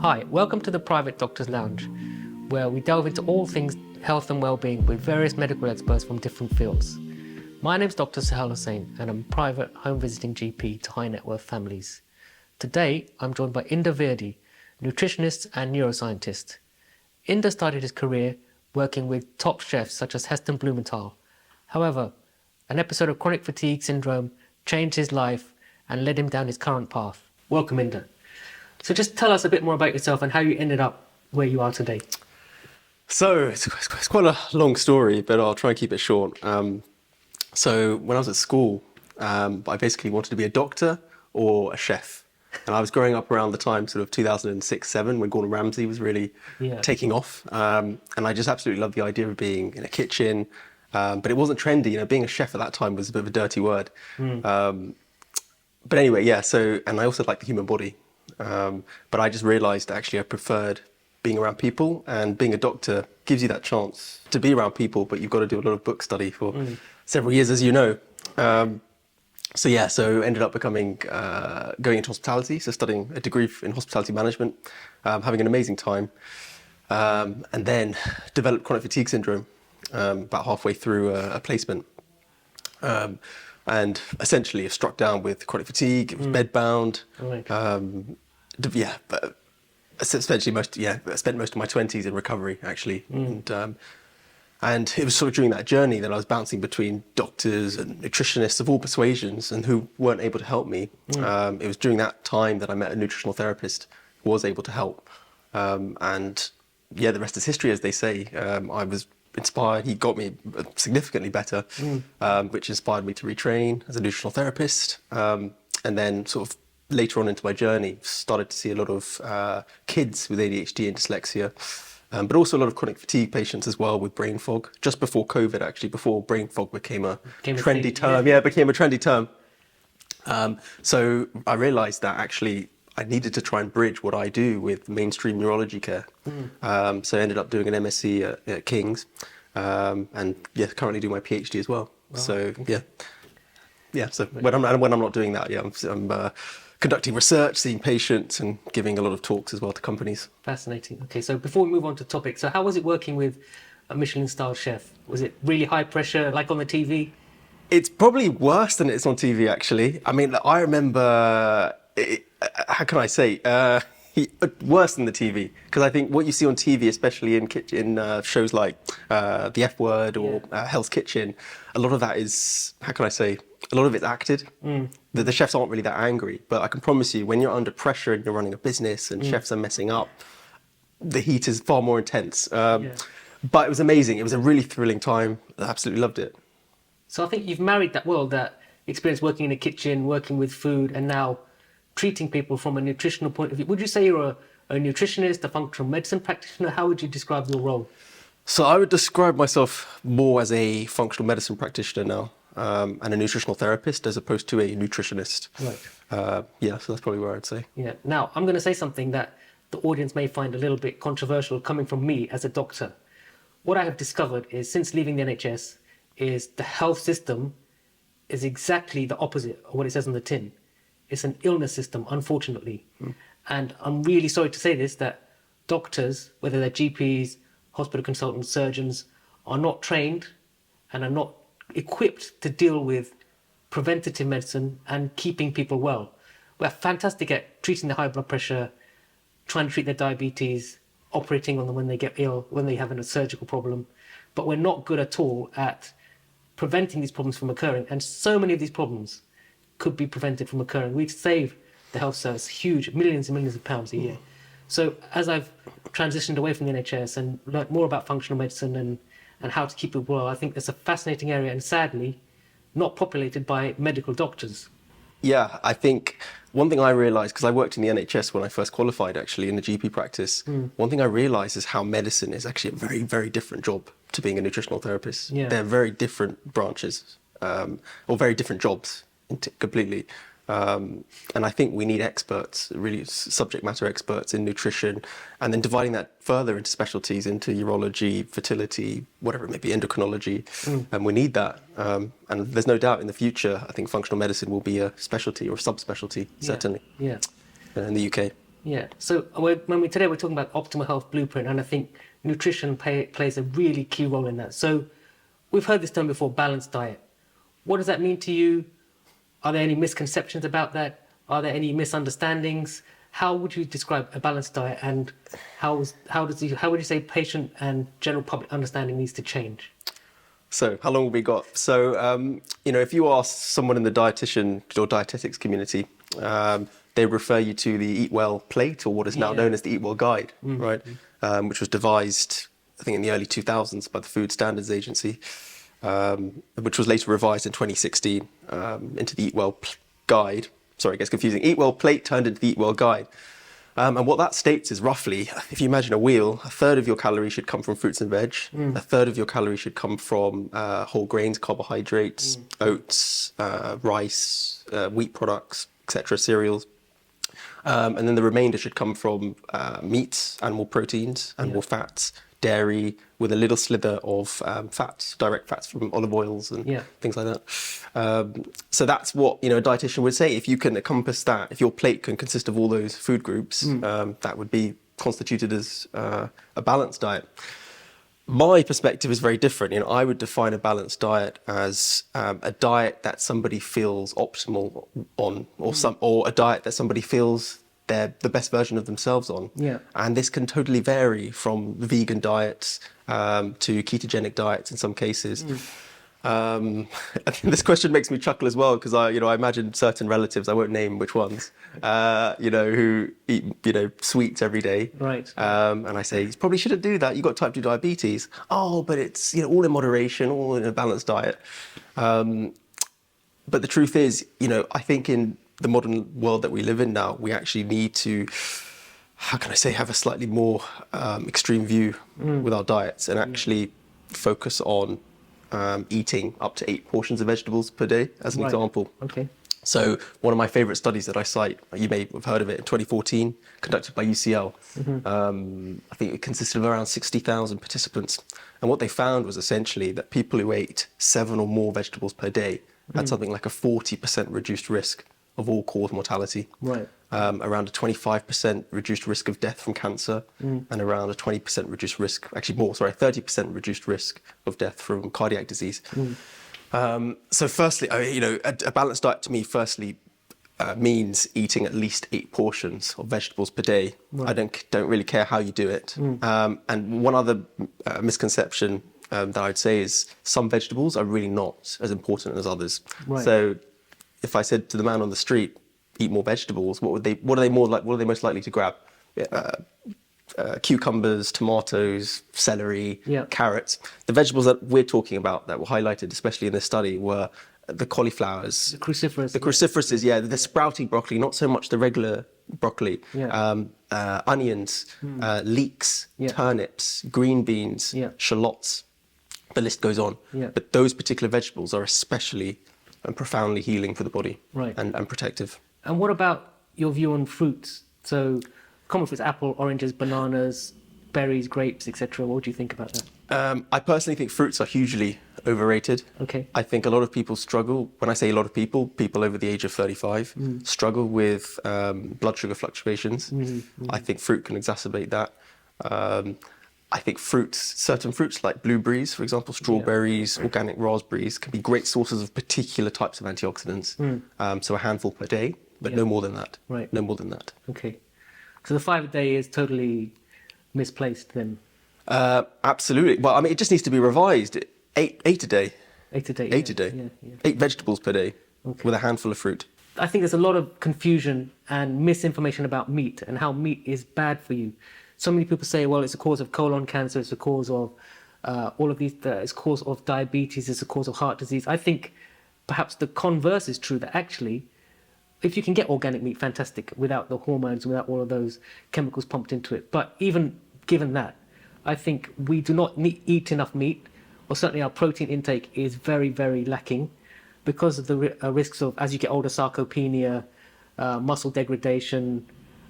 Hi, welcome to the Private Doctor's Lounge, where we delve into all things health and well-being with various medical experts from different fields. My name is Dr. Suhail Hussain, and I'm a private home visiting GP to high net worth families. Today, I'm joined by Inder Virdi, nutritionist and neuroscientist. Inder started his career working with top chefs such as Heston Blumenthal. However, an episode of chronic fatigue syndrome changed his life and led him down his current path. Welcome, Inder. So just tell us a bit more about yourself and how you ended up where you are today. So it's quite a long story, but I'll try and keep it short. So when I was at school, I basically wanted to be a doctor or a chef. And I was growing up around the time sort of 2006-07 when Gordon Ramsay was really taking off. And I just absolutely loved the idea of being in a kitchen. But it wasn't trendy. You know, being a chef at that time was a bit of a dirty word. But anyway, and I also liked the human body. But I just realized actually I preferred being around people, and being a doctor gives you that chance to be around people, but you've got to do a lot of book study for several years, as you know. So ended up becoming, going into hospitality, so studying a degree in hospitality management, having an amazing time, and then developed chronic fatigue syndrome about halfway through a placement. And essentially struck down with chronic fatigue, it was bedbound. But essentially I spent most of my 20s in recovery, actually. And it was sort of during that journey that I was bouncing between doctors and nutritionists of all persuasions and who weren't able to help me. It was during that time that I met a nutritional therapist who was able to help. And the rest is history, as they say. I was inspired. He got me significantly better, which inspired me to retrain as a nutritional therapist. And then sort of later on into my journey, started to see a lot of kids with ADHD and dyslexia, but also a lot of chronic fatigue patients as well with brain fog. Just before COVID, actually, before brain fog became a trendy term. Yeah, it became a trendy term. So I realized that actually I needed to try and bridge what I do with mainstream neurology care. So I ended up doing an MSc at King's, and currently do my PhD as well. Wow. So So when I'm not doing that, I'm conducting research, seeing patients, and giving a lot of talks as well to companies. Fascinating. Okay, so before we move on to topic, so how was it working with a Michelin-style chef? Was it really high pressure, like on the TV? It's probably worse than it's on TV, actually. I mean, I remember, how can I say, worse than the TV, because I think what you see on TV, especially in shows like The F Word or Hell's Kitchen, a lot of that is, how can I say, a lot of it's acted. The chefs aren't really that angry, but I can promise you, when you're under pressure and you're running a business and chefs are messing up, the heat is far more intense. But it was amazing. It was a really thrilling time. I absolutely loved it. So I think you've married that that experience working in a kitchen, working with food, and now treating people from a nutritional point of view. Would you say you're a nutritionist, a functional medicine practitioner? How would you describe your role? So I would describe myself more as a functional medicine practitioner now, and a nutritional therapist as opposed to a nutritionist. Right. So that's probably where I'd say. Yeah. Now, I'm going to say something that the audience may find a little bit controversial coming from me as a doctor. What I have discovered is, since leaving the NHS, is the health system is exactly the opposite of what it says on the tin. It's an illness system, unfortunately. And I'm really sorry to say this, that doctors, whether they're GPs, hospital consultants, surgeons, are not trained and are not equipped to deal with preventative medicine and keeping people well. We're fantastic at treating their high blood pressure, trying to treat their diabetes, operating on them when they get ill, when they have a surgical problem. But we're not good at all at preventing these problems from occurring. And so many of these problems could be prevented from occurring. We'd save the health service huge, millions and millions of pounds a year. So as I've transitioned away from the NHS and learnt more about functional medicine and how to keep people well, I think it's a fascinating area and sadly not populated by medical doctors. Yeah, I think one thing I realised, because I worked in the NHS when I first qualified, actually, in the GP practice, one thing I realised is how medicine is actually a very, very different job to being a nutritional therapist. Yeah. They're very different branches, or very different jobs completely. And I think we need experts, really subject matter experts in nutrition, and then dividing that further into specialties, into urology, fertility, whatever it may be, endocrinology. And we need that. And there's no doubt in the future, I think functional medicine will be a specialty or a subspecialty, certainly, in the UK. Yeah. So today we're talking about optimal health blueprint, and I think nutrition plays a really key role in that. So we've heard this term before, balanced diet. What does that mean to you? Are there any misconceptions about that? Are there any misunderstandings? How would you describe a balanced diet, and how would you say patient and general public understanding needs to change? So how long have we got? So, if you ask someone in the dietitian or dietetics community, they refer you to the Eat Well plate, or what is now known as the Eat Well guide, right? Which was devised, I think, in the early 2000s by the Food Standards Agency, which was later revised in 2016 into the Eat Well guide. Sorry, it gets confusing. Eat Well plate turned into the Eat Well guide. And what that states is roughly, if you imagine a wheel, a third of your calories should come from fruits and veg, a third of your calories should come from whole grains, carbohydrates, oats, rice, wheat products, etc., cereals. And then the remainder should come from meats, animal proteins, animal fats, dairy, with a little slither of fats, direct fats from olive oils and things like that. So that's what a dietitian would say. If you can encompass that, if your plate can consist of all those food groups, that would be constituted as a balanced diet. My perspective is very different. I would define a balanced diet as a diet that somebody feels optimal on, or a diet that somebody feels they're the best version of themselves on. Yeah. And this can totally vary from vegan diets to ketogenic diets in some cases. This question makes me chuckle as well, because I imagine certain relatives, I won't name which ones, who eat, sweets every day. Right. And I say, you probably shouldn't do that. You've got type 2 diabetes. Oh, but it's, all in moderation, all in a balanced diet. But the truth is, I think in the modern world that we live in now, we actually need to, have a slightly more extreme view with our diets, and actually focus on eating up to 8 portions of vegetables per day, as an example. Okay. So one of my favorite studies that I cite, you may have heard of it, in 2014, conducted by UCL. I think it consisted of around 60,000 participants. And what they found was essentially that people who ate 7 or more vegetables per day had something like a 40% reduced risk of all-cause mortality. Right. Around a 25% reduced risk of death from cancer, and around a 20% reduced risk, 30% reduced risk of death from cardiac disease. So firstly, a balanced diet to me firstly means eating at least 8 portions of vegetables per day. Right. I don't really care how you do it. And one other misconception that I'd say is some vegetables are really not as important as others. Right. So if I said to the man on the street, eat more vegetables, what are they most likely to grab? Cucumbers, tomatoes, celery, carrots. The vegetables that we're talking about that were highlighted, especially in this study, were the cauliflowers, The cruciferous. the cruciferouses, the sprouting broccoli, not so much the regular broccoli. Onions, leeks, turnips, green beans, shallots. The list goes on. But those particular vegetables are especially and profoundly healing for the body, and protective. And what about your view on fruits? So common fruits, apple, oranges, bananas, berries, grapes, etc. What do you think about that? I personally think fruits are hugely overrated. Okay. I think a lot of people struggle, when I say a lot of people over the age of 35, struggle with blood sugar fluctuations. I think fruit can exacerbate that. I think certain fruits like blueberries, for example, strawberries, organic raspberries, can be great sources of particular types of antioxidants. So a handful per day, but no more than that. Right. No more than that. Okay. So the 5 a day is totally misplaced then? Absolutely. Well, it just needs to be revised. 8 a day. 8 a day. 8 a day. 8 vegetables per day with a handful of fruit. I think there's a lot of confusion and misinformation about meat and how meat is bad for you. So many people say, well, it's a cause of colon cancer, it's a cause of all of these, it's a cause of diabetes, it's a cause of heart disease. I think perhaps the converse is true, that actually, if you can get organic meat, fantastic, without the hormones, without all of those chemicals pumped into it. But even given that, I think we do not eat enough meat, or certainly our protein intake is very, very lacking because of the risks of, as you get older, sarcopenia, muscle degradation,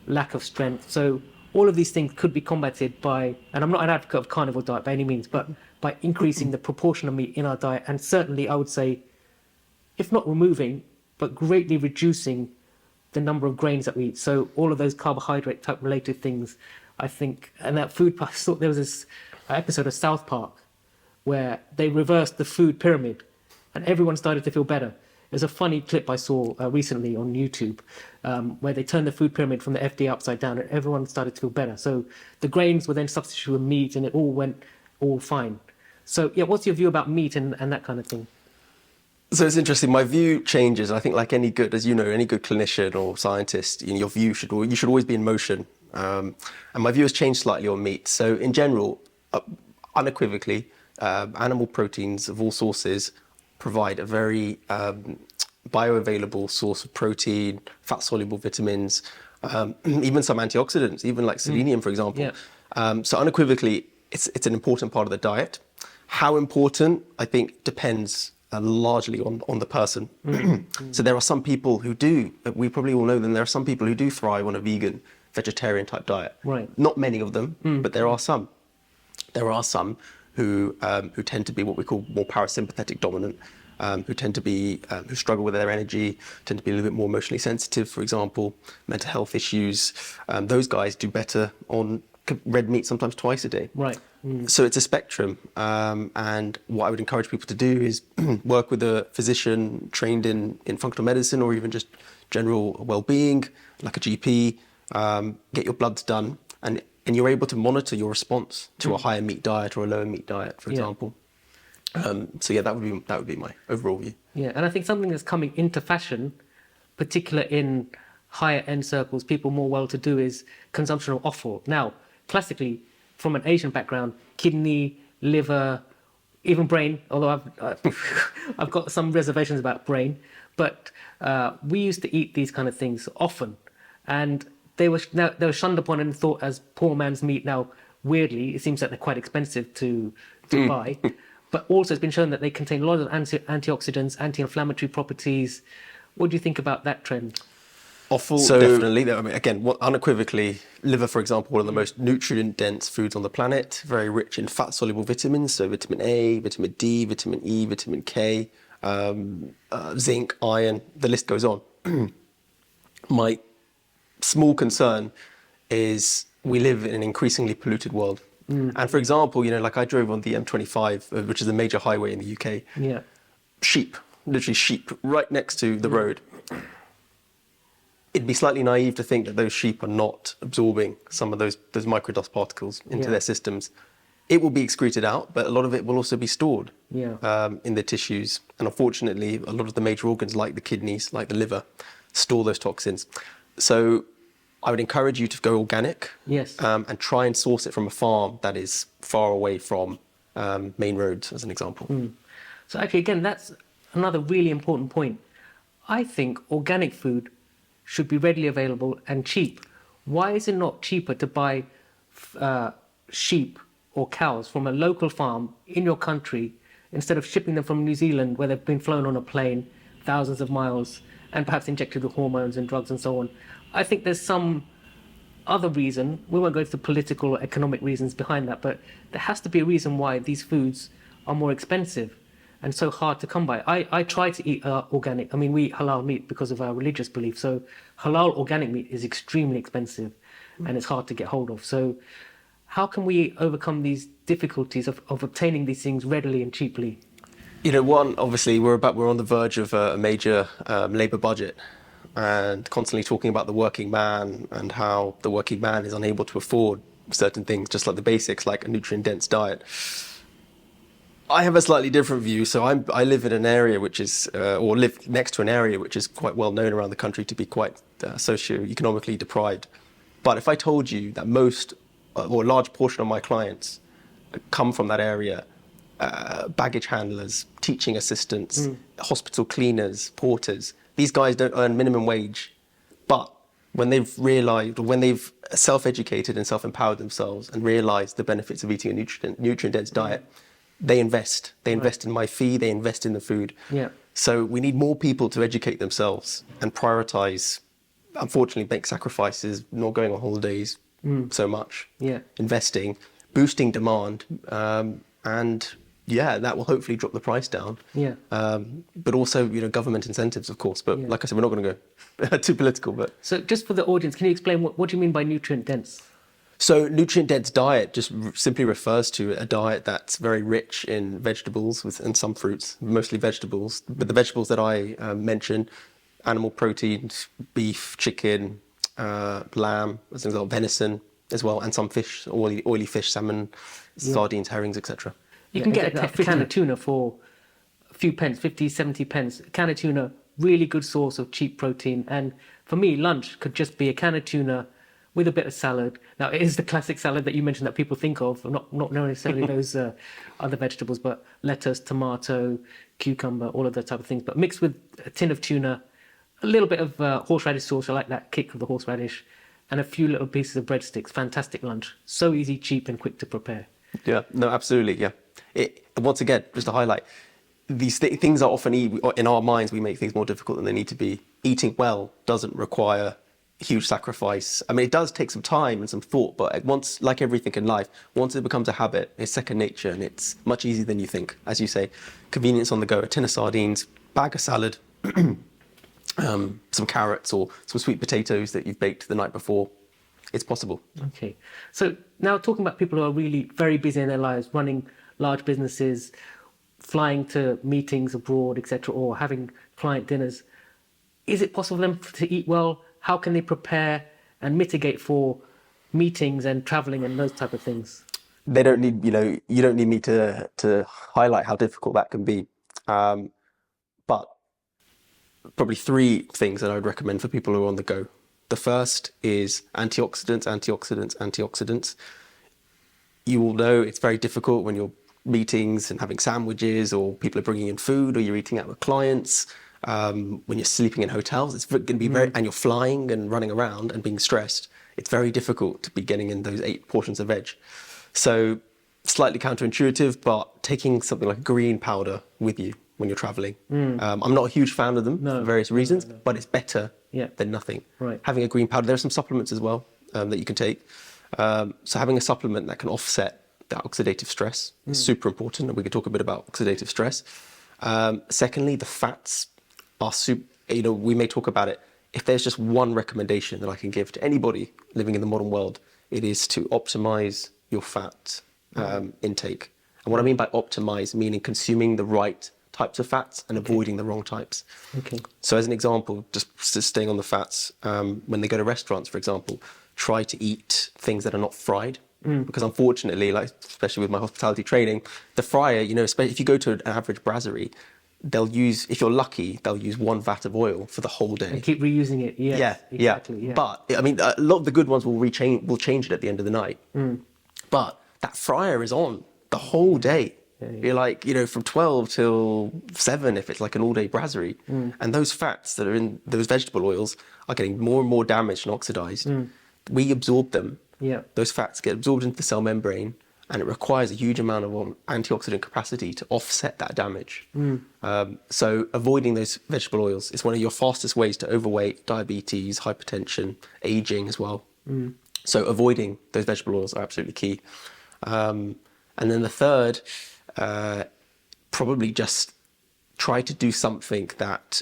lack of strength. So all of these things could be combated by, and I'm not an advocate of carnivore diet by any means, but by increasing the proportion of meat in our diet. And certainly I would say, if not removing, but greatly reducing the number of grains that we eat. So all of those carbohydrate type related things, I think, and that food, I thought there was this episode of South Park where they reversed the food pyramid and everyone started to feel better. There's a funny clip I saw recently on YouTube where they turned the food pyramid from the FDA upside down and everyone started to feel better. So the grains were then substituted with meat and it all went all fine. So yeah, what's your view about meat and that kind of thing? So it's interesting. My view changes. I think, like any good, as you know, any good clinician or scientist, your view should always be in motion. And my view has changed slightly on meat. So in general, unequivocally, animal proteins of all sources provide a very bioavailable source of protein, fat-soluble vitamins, even some antioxidants, even like selenium, for example. Yeah. So unequivocally, it's an important part of the diet. How important, I think, depends largely on the person. So there are some people who do, we probably all know them, there are some people who do thrive on a vegan, vegetarian type diet. Right. Not many of them, but there are some. There are some who tend to be what we call more parasympathetic dominant, who tend to be, who struggle with their energy, tend to be a little bit more emotionally sensitive, for example, mental health issues. Those guys do better on red meat sometimes twice a day. Right. So it's a spectrum. And what I would encourage people to do is work with a physician trained in functional medicine or even just general well-being, like a GP, get your bloods done, and you're able to monitor your response to a higher meat diet or a lower meat diet, for example. So yeah, that would be my overall view. Yeah, and I think something that's coming into fashion, particularly in higher end circles, people more well-to-do, is consumption of offal. Now, classically, from an Asian background, kidney, liver, even brain, although I've got some reservations about brain, but we used to eat these kind of things often, and they were shunned upon and thought as poor man's meat. Now, weirdly, it seems that they're quite expensive to buy, but also it's been shown that they contain a lot of antioxidants, anti-inflammatory properties. What do you think about that trend? Offal, so, definitely. I mean, again, unequivocally, liver, for example, one of the most nutrient-dense foods on the planet, very rich in fat-soluble vitamins, so vitamin A, vitamin D, vitamin E, vitamin K, zinc, iron, the list goes on. My small concern is we live in an increasingly polluted world. And for example, like I drove on the M25, which is a major highway in the UK. Yeah. Sheep, literally sheep, right next to the road. It'd be slightly naive to think that those sheep are not absorbing some of those microdust particles into their systems. It will be excreted out, but a lot of it will also be stored in the tissues. And unfortunately, a lot of the major organs, like the kidneys, like the liver, store those toxins. So I would encourage you to go organic. Yes. And try and source it from a farm that is far away from main roads, as an example. So actually, again, that's another really important point. I think organic food should be readily available and cheap. Why is it not cheaper to buy sheep or cows from a local farm in your country instead of shipping them from New Zealand, where they've been flown on a plane thousands of miles and perhaps injected with hormones and drugs and so on? I think there's some other reason. We won't go into the political or economic reasons behind that, but there has to be a reason why these foods are more expensive and so hard to come by. I try to eat organic. I mean, we eat halal meat because of our religious belief. So halal organic meat is extremely expensive and it's hard to get hold of. So how can we overcome these difficulties of obtaining these things readily and cheaply? One, obviously, we're on the verge of a major Labour budget, and constantly talking about the working man and how the working man is unable to afford certain things, just like the basics, like a nutrient-dense diet. I have a slightly different view. So I live in an area which is, or live next to an area which is quite well known around the country to be quite socio-economically deprived. But if I told you that most, or a large portion of my clients come from that area, baggage handlers, teaching assistants, hospital cleaners, porters, these guys don't earn minimum wage, but when they've realized, or when they've self-educated and self-empowered themselves and realized the benefits of eating a nutrient-dense diet, they invest. They invest in my fee, they invest in the food. Yeah. So we need more people to educate themselves and prioritize, unfortunately, make sacrifices, not going on holidays so much, investing, boosting demand, and yeah, that will hopefully drop the price down. Yeah. But also, government incentives, of course. But Yeah. like I said, we're not going to go too political. But So just for the audience, can you explain what do you mean by nutrient dense? so nutrient-dense diet just simply refers to a diet that's very rich in vegetables and some fruits, mostly vegetables. But the vegetables that I mentioned, animal proteins, beef, chicken, lamb, as an example, venison as well, and some fish, oily fish, salmon, sardines, herrings, etc. You can get a can of tuna for a few pence, 50, 70 pence. A can of tuna, really good source of cheap protein. And for me, lunch could just be a can of tuna with a bit of salad. Now, it is the classic salad that you mentioned that people think of, not necessarily those other vegetables, but lettuce, tomato, cucumber, all of that type of things. But mixed with a tin of tuna, a little bit of horseradish sauce. I like that kick of the horseradish. And a few little pieces of breadsticks. Fantastic lunch. So easy, cheap, and quick to prepare. Yeah, no, absolutely, yeah. Once again, just to highlight, these things are often, in our minds, we make things more difficult than they need to be. Eating well doesn't require huge sacrifice. I mean, it does take some time and some thought, but once, like everything in life, once it becomes a habit, it's second nature, and it's much easier than you think. As you say, convenience on the go, a tin of sardines, bag of salad, some carrots or some sweet potatoes that you've baked the night before. It's possible. Okay. So now talking about people who are really very busy in their lives, running large businesses, flying to meetings abroad, etc., or having client dinners, is it possible for them to eat well? How can they prepare and mitigate for meetings and traveling and those type of things? They don't need, you don't need me to highlight how difficult that can be. But probably three things that I would recommend for people who are on the go. The first is antioxidants, antioxidants, antioxidants. You will know it's very difficult when you're meetings and having sandwiches, or people are bringing in food, or you're eating out with clients. When you're sleeping in hotels, it's going to be and you're flying and running around and being stressed. It's very difficult to be getting in those 8 portions of veg. So slightly counterintuitive, but taking something like green powder with you when you're traveling. I'm not a huge fan of them for various reasons, but it's better than nothing. Right. Having a green powder, there are some supplements as well that you can take. So having a supplement that can offset the oxidative stress is super important, and we can talk a bit about oxidative stress. Secondly, the fats are we may talk about it. If there's just one recommendation that I can give to anybody living in the modern world, it is to optimize your fat intake. And what I mean by optimize, meaning consuming the right types of fats and avoiding the wrong types. Okay. So as an example, just staying on the fats, when they go to restaurants, for example, try to eat things that are not fried. Because unfortunately, especially with my hospitality training, the fryer, if you go to an average brasserie, they'll use, if you're lucky, they'll use 1 vat of oil for the whole day. And keep reusing it. Yes, Yeah, exactly. yeah. But I mean, a lot of the good ones will change it at the end of the night. But that fryer is on the whole day. You're like, from 12 till 7 if it's like an all-day brasserie. And those fats that are in those vegetable oils are getting more and more damaged and oxidized. We absorb them. Yeah. Those fats get absorbed into the cell membrane, and it requires a huge amount of antioxidant capacity to offset that damage. So avoiding those vegetable oils is one of your fastest ways to overweight, diabetes, hypertension, aging as well. So avoiding those vegetable oils are absolutely key. And then the third, probably just try to do something that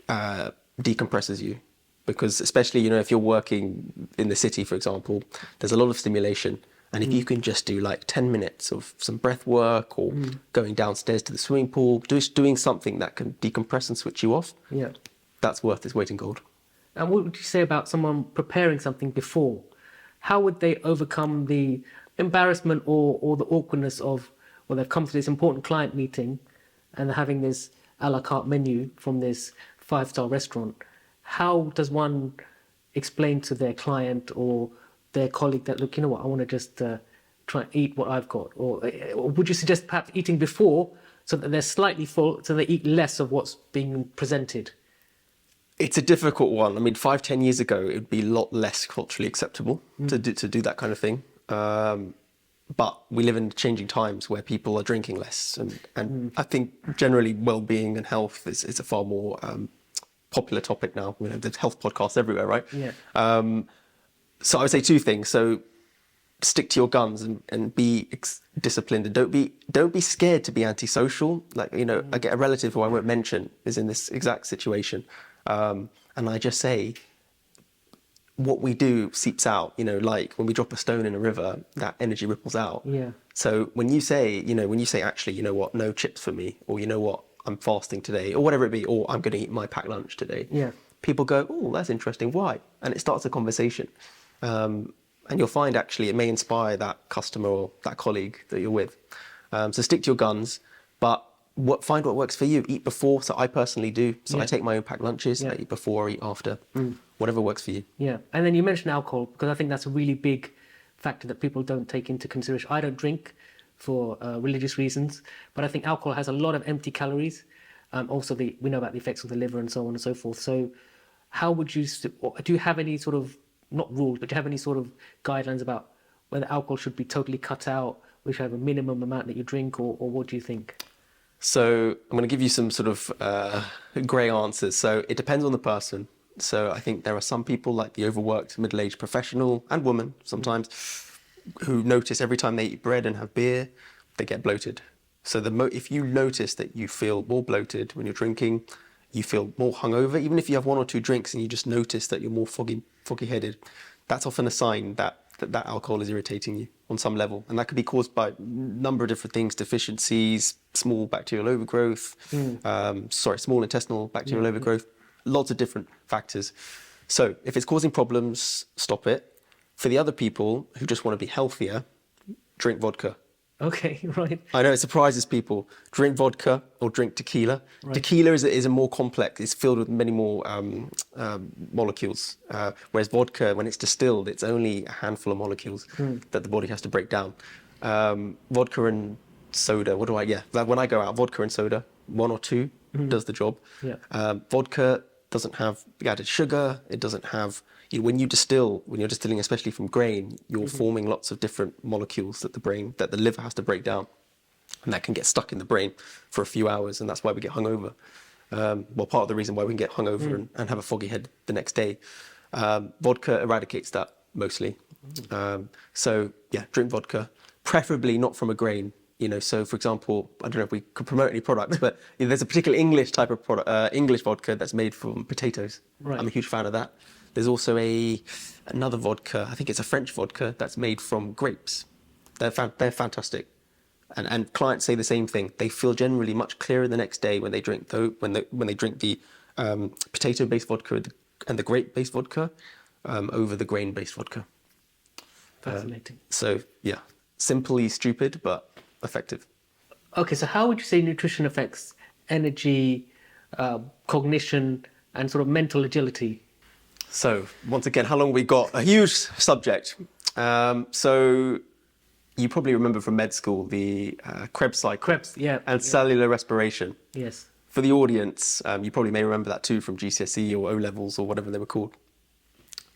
decompresses you. Because especially, if you're working in the city, for example, there's a lot of stimulation. And if you can just do like 10 minutes of some breath work, or going downstairs to the swimming pool, just doing something that can decompress and switch you off, that's worth its weight in gold. And what would you say about someone preparing something before? How would they overcome the embarrassment or the awkwardness of, well, they've come to this important client meeting and they're having this a la carte menu from this 5-star restaurant? How does one explain to their client or their colleague that, look, you know what, I want to just try and eat what I've got? Or would you suggest perhaps eating before so that they're slightly full, so they eat less of what's being presented? It's a difficult one. I mean, 5-10 years ago, it would be a lot less culturally acceptable to do that kind of thing. But we live in changing times where people are drinking less. And I think generally well-being and health is a far more popular topic now. There's health podcasts everywhere, right? Yeah. So I would say 2 things. So stick to your guns and be disciplined, and don't be scared to be antisocial. Like, you know, I get a relative who I won't mention is in this exact situation, and I just say, what we do seeps out. You know, like when we drop a stone in a river, that energy ripples out. Yeah. So when you say actually, you know what, no chips for me, or you know what, I'm fasting today, or whatever it be, or I'm going to eat my packed lunch today. Yeah. People go, oh, that's interesting. Why? And it starts a conversation. And you'll find actually it may inspire that customer or that colleague that you're with. So stick to your guns, but find what works for you. Eat before. So I personally do. So I take my own packed lunches. I eat before or eat after. Whatever works for you. Yeah. And then you mentioned alcohol, because I think that's a really big factor that people don't take into consideration. I don't drink for religious reasons, but I think alcohol has a lot of empty calories. Also, we know about the effects of the liver and so on and so forth. So how would you, do you have any sort of, not rules, but do you have any sort of guidelines about whether alcohol should be totally cut out, which have a minimum amount that you drink, or what do you think? So I'm going to give you some sort of grey answers. So it depends on the person. So I think there are some people, like the overworked middle-aged professional and woman sometimes, who notice every time they eat bread and have beer, they get bloated. So if you notice that you feel more bloated when you're drinking, you feel more hungover, even if you have one or two drinks and you just notice that you're more foggy-headed, that's often a sign that alcohol is irritating you on some level. And that could be caused by a number of different things: deficiencies, small bacterial overgrowth, small intestinal bacterial overgrowth, lots of different factors. So if it's causing problems, stop it. For the other people who just want to be healthier, drink vodka. Okay, right. I know it surprises people. Drink vodka or drink tequila. Right. Tequila is a more complex. It's filled with many more molecules. Whereas vodka, when it's distilled, it's only a handful of molecules that the body has to break down. Vodka and soda. When I go out, vodka and soda, one or two does the job. Yeah. Vodka doesn't have added sugar. It doesn't have. When you're distilling, especially from grain, you're forming lots of different molecules that the liver has to break down, and that can get stuck in the brain for a few hours, and that's why we get hungover. Part of the reason why we can get hungover and have a foggy head the next day. Vodka eradicates that mostly. Drink vodka, preferably not from a grain. So for example, I don't know if we could promote any products, but there's a particular English type of product, English vodka that's made from potatoes. Right. I'm a huge fan of that. There's also another vodka, I think it's a French vodka, that's made from grapes. They're fantastic. And clients say the same thing. They feel generally much clearer the next day when they drink the potato-based vodka and the grape-based vodka over the grain-based vodka. Fascinating. Simply stupid, but effective. Okay, so how would you say nutrition affects energy, cognition, and sort of mental agility? So once again, how long have we got? A huge subject. So you probably remember from med school the Krebs cycle and cellular respiration. Yes. For the audience, you probably may remember that too from GCSE or O-levels or whatever they were called.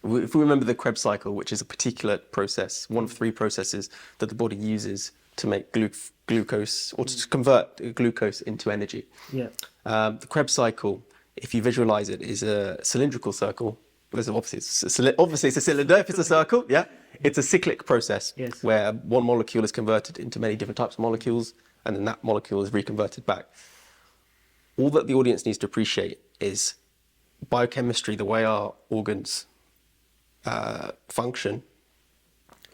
If we remember the Krebs cycle, which is a particular process, one of three processes that the body uses to make glucose or to convert glucose into energy. Yeah. The Krebs cycle, if you visualize it, is a cylindrical circle. Obviously it's a cylinder if it's a circle. Yeah. It's a cyclic process where one molecule is converted into many different types of molecules, and then that molecule is reconverted back. All that the audience needs to appreciate is biochemistry, the way our organs function,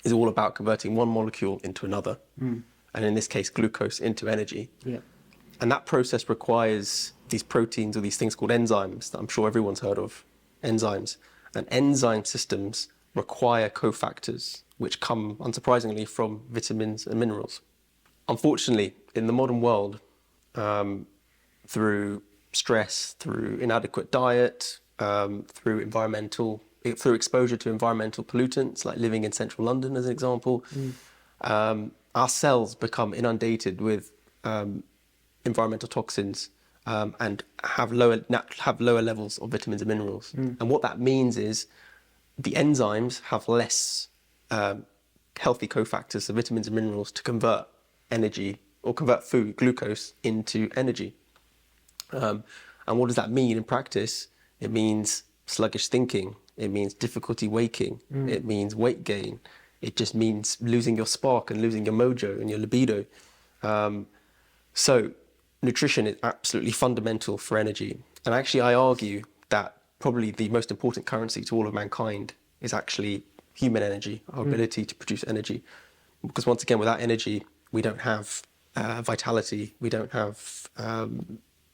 is all about converting one molecule into another, and in this case, glucose into energy. Yeah. And that process requires these proteins or these things called enzymes that I'm sure everyone's heard of, enzymes. And enzyme systems require cofactors, which come, unsurprisingly, from vitamins and minerals. Unfortunately, in the modern world, through stress, through inadequate diet, through exposure to environmental pollutants, like living in central London as an example, our cells become inundated with environmental toxins and have lower levels of vitamins and minerals. And what that means is the enzymes have less healthy cofactors, so vitamins and minerals, to convert energy or convert food, glucose, into energy. And what does that mean in practice? It means sluggish thinking. It means difficulty waking. It means weight gain. It just means losing your spark and losing your mojo and your libido. So nutrition is absolutely fundamental for energy. And actually, I argue that probably the most important currency to all of mankind is actually human energy, our ability to produce energy. Because once again, without energy, we don't have vitality, we don't have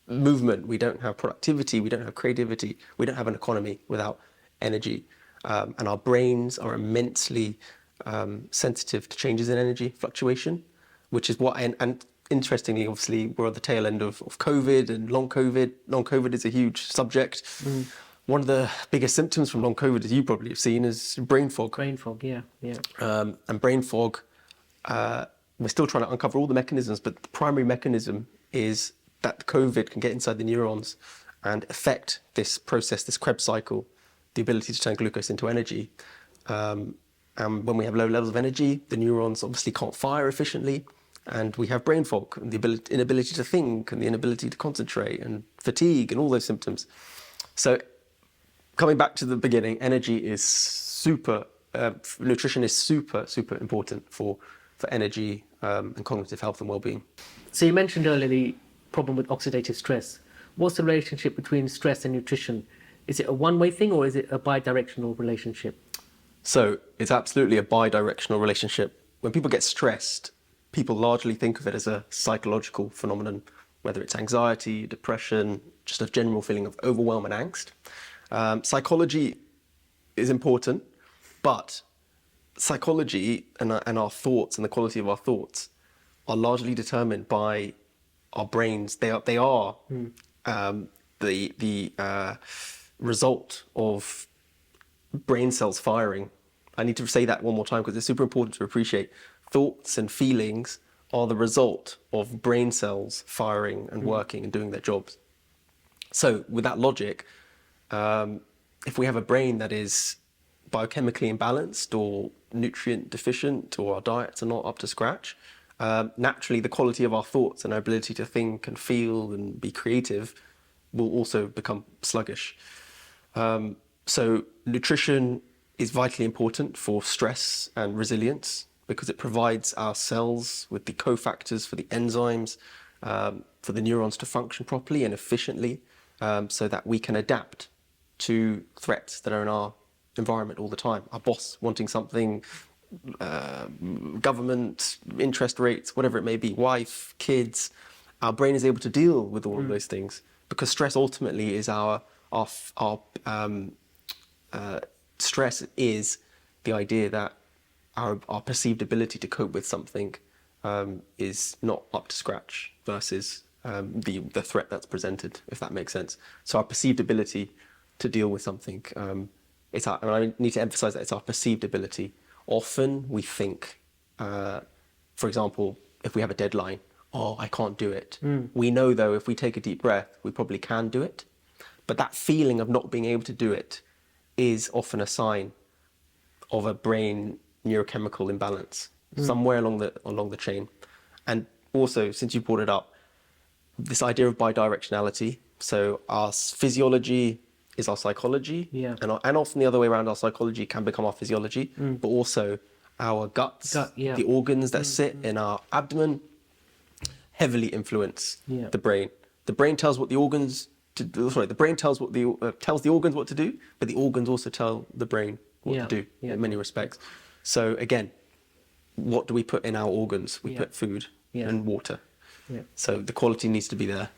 movement, we don't have productivity, we don't have creativity, we don't have an economy without energy. And our brains are immensely sensitive to changes in energy fluctuation, which is what, and interestingly, obviously, we're at the tail end of COVID and long COVID. Long COVID is a huge subject. One of the biggest symptoms from long COVID, as you probably have seen, is brain fog. Brain fog, yeah. And brain fog, we're still trying to uncover all the mechanisms, but the primary mechanism is that COVID can get inside the neurons and affect this process, this Krebs cycle, the ability to turn glucose into energy. And when we have low levels of energy, the neurons obviously can't fire efficiently, and we have brain fog and the inability to think and the inability to concentrate and fatigue and all those symptoms. So coming back to the beginning, energy is nutrition is super important for energy and cognitive health and well-being. So you mentioned earlier the problem with oxidative stress. What's the relationship between stress and nutrition? Is it a one-way thing or is it a bi-directional relationship? So it's absolutely a bi-directional relationship. When people get stressed, people largely think of it as a psychological phenomenon, whether it's anxiety, depression, just a general feeling of overwhelm and angst. Psychology is important, but psychology and our thoughts and the quality of our thoughts are largely determined by our brains. They are the result of brain cells firing. I need to say that one more time because it's super important to appreciate. Thoughts and feelings are the result of brain cells firing and working and doing their jobs. So with that logic, if we have a brain that is biochemically imbalanced or nutrient deficient, or our diets are not up to scratch, naturally the quality of our thoughts and our ability to think and feel and be creative will also become sluggish. So nutrition is vitally important for stress and resilience because it provides our cells with the cofactors for the enzymes, for the neurons to function properly and efficiently, so that we can adapt to threats that are in our environment all the time. Our boss wanting something, government, interest rates, whatever it may be, wife, kids. Our brain is able to deal with all of those things because stress ultimately is stress is the idea that our perceived ability to cope with something is not up to scratch versus the threat that's presented, if that makes sense. So our perceived ability to deal with something, and I need to emphasize that it's our perceived ability. Often we think, for example, if we have a deadline, I can't do it. We know though, if we take a deep breath, we probably can do it. But that feeling of not being able to do it is often a sign of a brain neurochemical imbalance somewhere along the chain. And also, since you brought it up, this idea of bidirectionality. So our physiology is our psychology, and often the other way around, our psychology can become our physiology, but also our guts, the organs that sit in our abdomen, heavily influence the brain. The brain tells what the organs the brain tells the organs what to do, but the organs also tell the brain what to do in many respects. So again, what do we put in our organs? We put food and water. So the quality needs to be there.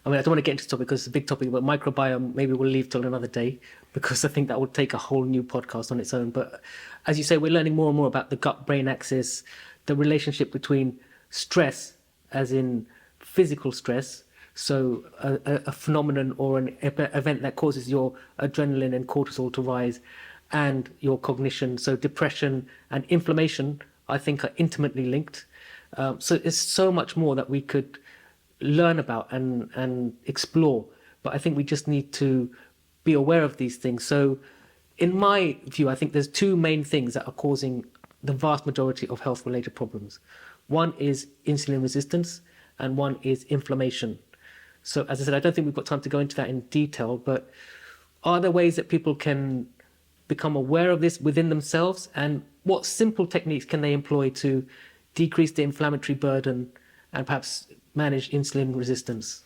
I mean, I don't want to get into this topic because it's a big topic, but microbiome, maybe we'll leave till another day because I think that would take a whole new podcast on its own. But as you say, we're learning more and more about the gut-brain axis, the relationship between stress, as in physical stress, so a phenomenon or an event that causes your adrenaline and cortisol to rise, and your cognition. So depression and inflammation, I think, are intimately linked. So there's so much more that we could learn about and explore, but I think we just need to be aware of these things. So in my view, I think there's two main things that are causing the vast majority of health related problems. One is insulin resistance and one is inflammation. So as I said, I don't think we've got time to go into that in detail, but are there ways that people can become aware of this within themselves and what simple techniques can they employ to decrease the inflammatory burden and perhaps manage insulin resistance?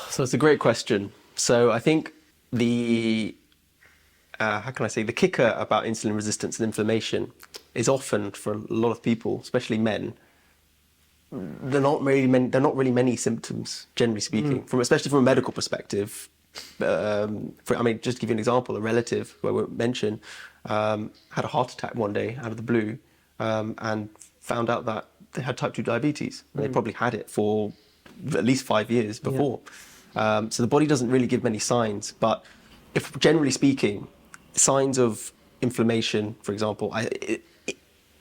So it's a great question. So I think the how can I say, the kicker about insulin resistance and inflammation is often for a lot of people, especially men, they're not really many symptoms, generally speaking, especially from a medical perspective. Just to give you an example, a relative who I won't mention had a heart attack one day out of the blue, and found out that they had type 2 diabetes. They probably had it for at least 5 years before. So the body doesn't really give many signs. But if generally speaking, signs of inflammation, for example,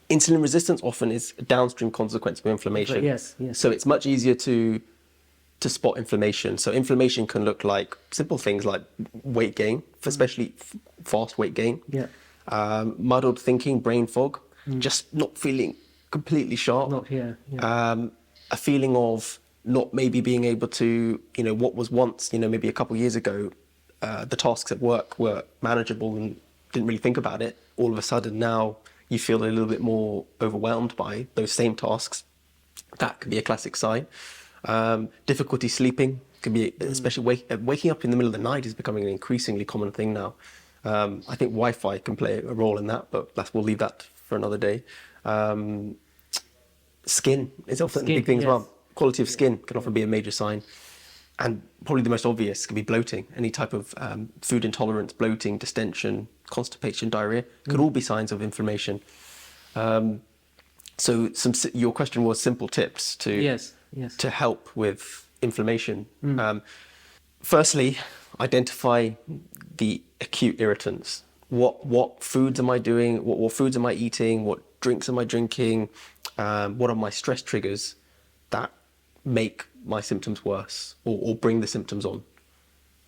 insulin resistance often is a downstream consequence of inflammation. Yes. So it's much easier to spot inflammation. So inflammation can look like simple things like weight gain, especially fast weight gain. Muddled thinking, brain fog, just not feeling completely sharp. Not here. A feeling of not maybe being able to, what was once, maybe a couple of years ago, the tasks at work were manageable and didn't really think about it. All of a sudden now you feel a little bit more overwhelmed by those same tasks. That could be a classic sign. Difficulty sleeping can be, especially waking up in the middle of the night is becoming an increasingly common thing now. I think Wi-Fi can play a role in that, but we'll leave that for another day. Skin is often a big thing as well. Quality of skin can often be a major sign. And probably the most obvious could be bloating. Any type of food intolerance, bloating, distension, constipation, diarrhea could all be signs of inflammation. So your question was simple tips to help with inflammation. Firstly, identify the acute irritants. What foods am I doing? What foods am I eating? What drinks am I drinking? What are my stress triggers that make my symptoms worse or bring the symptoms on?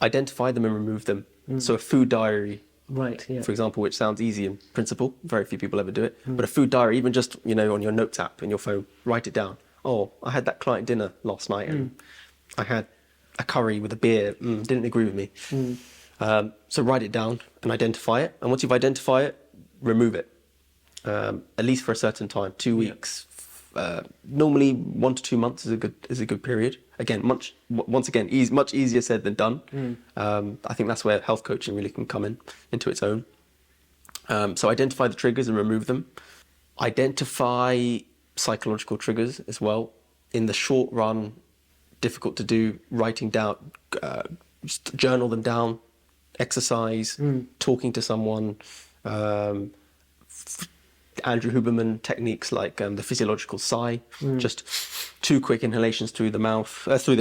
Identify them and remove them. So a food diary, for example, which sounds easy in principle, very few people ever do it, but a food diary, even just on your notes app in your phone, write it down. Oh, I had that client dinner last night and I had a curry with a beer, didn't agree with me. So write it down and identify it, and once you've identified it, remove it, at least for a certain time, 2 weeks. Normally 1 to 2 months is a good period. Again, much easier said than done. I think that's where health coaching really can come into its own. So identify the triggers and remove them. Identify psychological triggers as well. In the short run, difficult to do. Writing down, just journal them down. Exercise, talking to someone. Andrew Huberman techniques like the physiological sigh, just 2 quick inhalations through the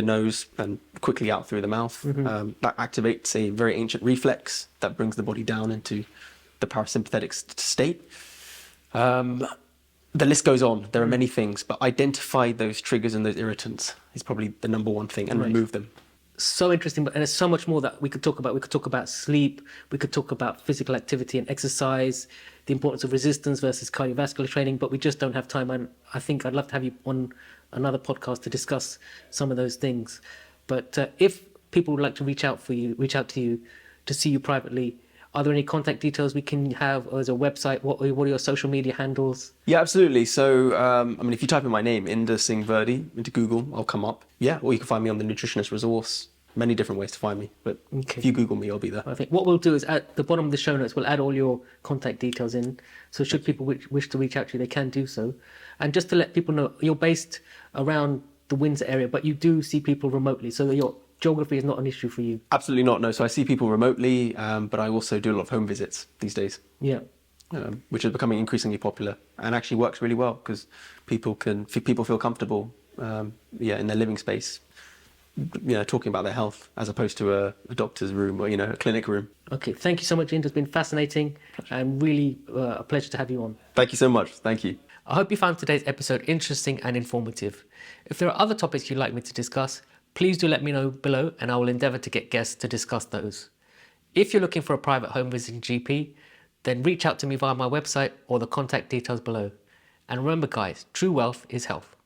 nose and quickly out through the mouth. That activates a very ancient reflex that brings the body down into the parasympathetic state. The list goes on. There are many things, but identify those triggers and those irritants is probably the number one thing, and remove them. So interesting, and there's so much more that we could talk about. We could talk about sleep, we could talk about physical activity and exercise, the importance of resistance versus cardiovascular training, but we just don't have time. And I think I'd love to have you on another podcast to discuss some of those things. But if people would like to reach out to you to see you privately, are there any contact details we can have, or is there a website? What are your social media handles? Yeah, absolutely. So, if you type in my name, Inder Virdi, into Google, I'll come up. Yeah, or you can find me on the Nutritionist resource. Many different ways to find me, but if you Google me, I'll be there. I think what we'll do is at the bottom of the show notes, we'll add all your contact details in. So should people wish to reach out to you, they can do so. And just to let people know, you're based around the Windsor area, but you do see people remotely. So your geography is not an issue for you. Absolutely not. No. So I see people remotely, but I also do a lot of home visits these days. Yeah. Which is becoming increasingly popular and actually works really well because people feel comfortable, in their living space. Talking about their health as opposed to a doctor's room or, a clinic room. Okay, thank you so much, Inder. It's been fascinating and really a pleasure to have you on. Thank you so much. Thank you. I hope you found today's episode interesting and informative. If there are other topics you'd like me to discuss, please do let me know below and I will endeavour to get guests to discuss those. If you're looking for a private home visiting GP, then reach out to me via my website or the contact details below. And remember guys, true wealth is health.